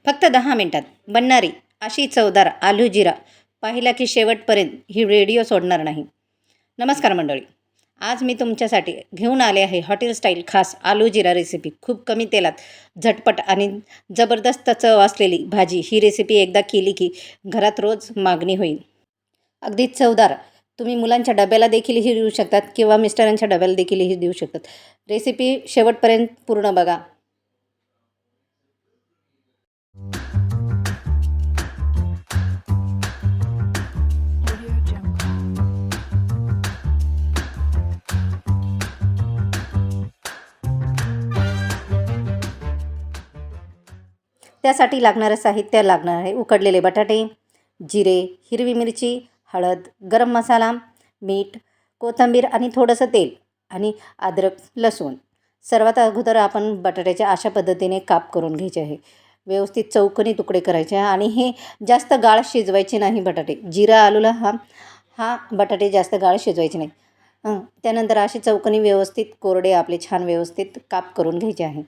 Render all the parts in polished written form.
फक्त 10 मिनिटात बनणारी अशी चवदार आलू जिरा पाहिला की शेवटपर्यंत ही व्हिडिओ सोडणार नाही. नमस्कार मंडळी, आज मी तुमच्यासाठी घेऊन आले आहे हॉटेल स्टाईल खास आलू जिरा रेसिपी. खूप कमी तेलात झटपट आणि जबरदस्त चव असलेली भाजी. ही रेसिपी एकदा केली की घरात रोज मागणी होईल. अगदी चवदार. तुम्ही मुलांच्या डब्याला देखील ही देऊ शकतात किंवा मिस्टरांच्या डब्याला देखील ही देऊ शकतात. रेसिपी शेवटपर्यंत पूर्ण बघा. त्यासाठी लागणारं साहित्य लागणार आहे: उकडलेले बटाटे, जिरे, हिरवी मिरची, हळद, गरम मसाला, मीठ, कोथिंबीर आणि थोडंसं तेल आणि अद्रक, लसूण. सर्वात अगोदर आपण बटाट्याच्या अशा पद्धतीने काप करून घ्यायचे आहे. व्यवस्थित चौकोनी तुकडे करायचे आणि हे जास्त गाळ शिजवायचे नाही बटाटे. जिरा आलूला हा हा बटाटे जास्त गाळ शिजवायचे नाही. त्यानंतर असे चौकोनी व्यवस्थित कोरडे आपले छान व्यवस्थित काप करून घ्यायचे आहे.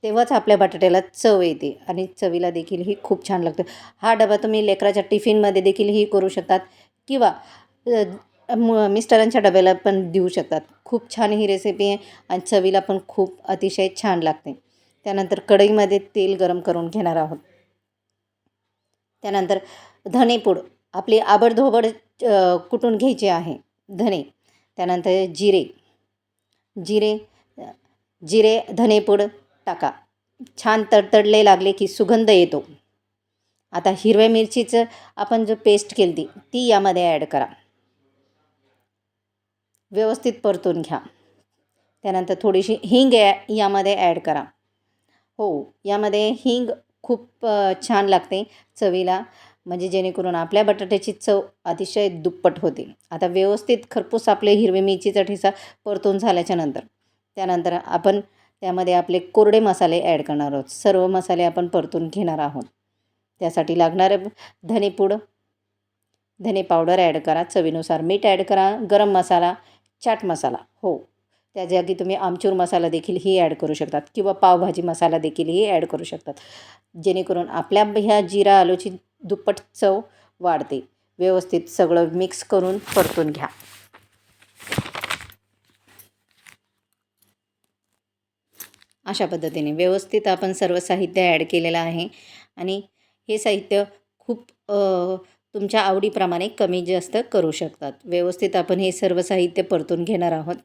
तेव्हाच आपल्या बटाट्याला चव येते आणि चवीला देखील ही खूप छान लागतं. हा डबा तुम्ही लेकराच्या टिफिनमध्ये देखील ही करू शकतात किंवा मिस्टरांच्या डब्याला पण देऊ शकतात. खूप छान ही रेसिपी आहे आणि चवीला पण खूप अतिशय छान लागते. त्यानंतर कढईमध्ये तेल गरम करून घेणार आहोत. त्यानंतर धनेपूड आपली आबडधोबड कुटून घ्यायची आहे. धने, त्यानंतर जिरे जिरे जिरे धनेपूड टाका. छान तडतडले लागले की सुगंध येतो. आता हिरव्या मिरचीचं आपण जो पेस्ट केली ती यामध्ये ॲड करा. व्यवस्थित परतून घ्या. त्यानंतर थोडीशी हिंग यामध्ये ॲड करा. हो, यामध्ये हिंग खूप छान लागते चवीला, म्हणजे जेणेकरून आपल्या बटाट्याची चव अतिशय दुप्पट होते. आता व्यवस्थित खरपूस आपले हिरवी मिरचीचा ठिसा परतून झाल्याच्या नंतर त्यानंतर आपण त्यामध्ये आपले कोरडे मसाले ॲड करणार आहोत. सर्व मसाले आपण परतून घेणार आहोत. त्यासाठी लागणारे धनेपूड, धने पावडर ॲड करा. चवीनुसार मीठ ॲड करा. गरम मसाला, चाट मसाला, हो त्या जागी तुम्ही आमचूर मसाला देखील ही ॲड करू शकतात किंवा पावभाजी मसाला देखील ही ॲड करू शकतात, जेणेकरून आपल्या ह्या जिरा आलूची दुप्पट चव वाढते. व्यवस्थित सगळं मिक्स करून परतून घ्या. अशा पद्धतीने व्यवस्थित आपण सर्व साहित्य ॲड केलेलं आहे आणि हे साहित्य खूप तुमच्या आवडीप्रमाणे कमी जास्त करू शकतात. व्यवस्थित आपण हे सर्व साहित्य परतून घेणार आहोत.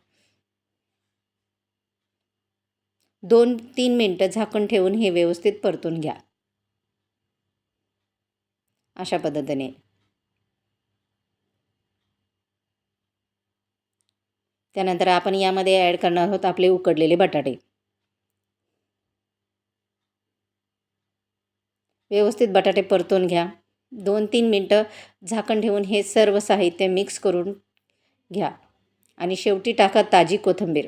2-3 मिनटं झाकण ठेवून हे व्यवस्थित परतून घ्या. अशा पद्धतीने त्यानंतर आपण यामध्ये ॲड करणार आहोत आपले उकडलेले बटाटे. व्यवस्थित बटाटे परतून घ्या. 2-3 मिनटं झाकण ठेवून हे सर्व साहित्य मिक्स करून घ्या आणि शेवटी टाका ताजी कोथिंबीर.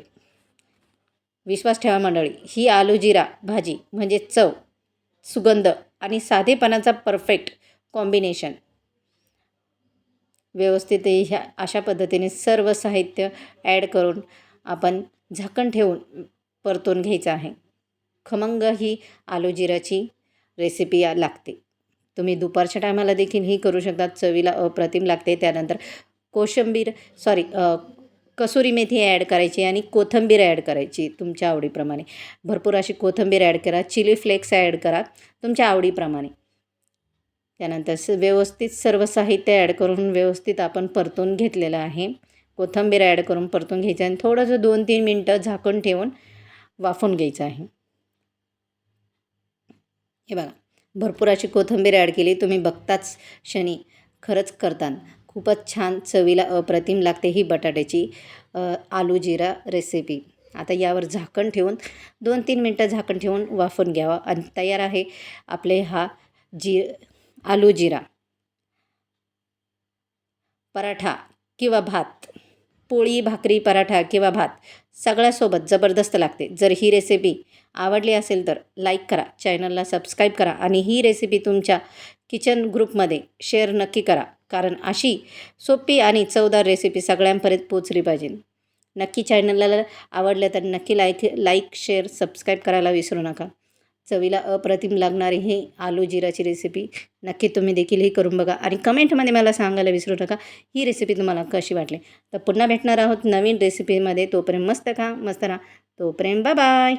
विश्वास ठेवा मंडळी, ही आलू जिरा भाजी म्हणजे चव, सुगंध आणि साधेपणाचा परफेक्ट कॉम्बिनेशन. व्यवस्थित ह्या अशा पद्धतीने सर्व साहित्य ॲड करून आपण झाकण ठेवून परतून घ्यायचं आहे. खमंग ही आलू जिराची रेसिपी लागते. तुम्ही दुपारच्या टायमाला देखील ही करू शकतात. चवीला अप्रतिम लागते. त्यानंतर कसुरी मेथी ॲड करायची आणि कोथिंबीर ॲड करायची तुमच्या आवडीप्रमाणे. भरपूर अशी कोथिंबीर ॲड करा. चिली फ्लेक्स ॲड करा तुमच्या आवडीप्रमाणे. त्यानंतर व्यवस्थित सर्व साहित्य ॲड करून व्यवस्थित आपण परतून घेतलेलं आहे. कोथिंबीर ॲड करून परतून घ्यायचं आणि थोडंसं 2-3 मिनटं झाकण ठेवून वाफवून घ्यायचं आहे. हे बघा, भरपूर अशी कोथिंबीर ॲड केली. तुम्ही बघताच क्षणी खरंच करताना खूपच छान चवीला अप्रतिम लागते ही बटाट्याची आलू जिरा रेसिपी. आता यावर झाकण ठेवून 2-3 मिनटं झाकण ठेवून वाफवून घ्यावा आणि तयार आहे आपले हा आलू जिरा. पराठा किंवा भात, पोळी, भाकरी, पराठा किंवा भात सगळ्यासोबत जबरदस्त लागते. जर ही रेसिपी आवडली असेल तर लाईक करा, चॅनलला सबस्क्राईब करा आणि ही रेसिपी तुमच्या किचन ग्रुपमध्ये शेअर नक्की करा, कारण अशी सोपी आणि चवदार रेसिपी सगळ्यांपर्यंत पोचली पाहिजे. नक्की चॅनलला आवडलं तर नक्की लाईक शेअर सबस्क्राईब करायला विसरू नका. चवीला अप्रतिम लागणारी ही आलू जिराची रेसिपी नक्की तुम्ही देखील ही करून बघा आणि कमेंटमध्ये मला सांगायला विसरू नका ही रेसिपी तुम्हाला कशी वाटली. तर पुन्हा भेटणार आहोत नवीन रेसिपीमध्ये. तोपर्यंत मस्त खा, मस्त राहा. तोपर्यंत बाय बाय.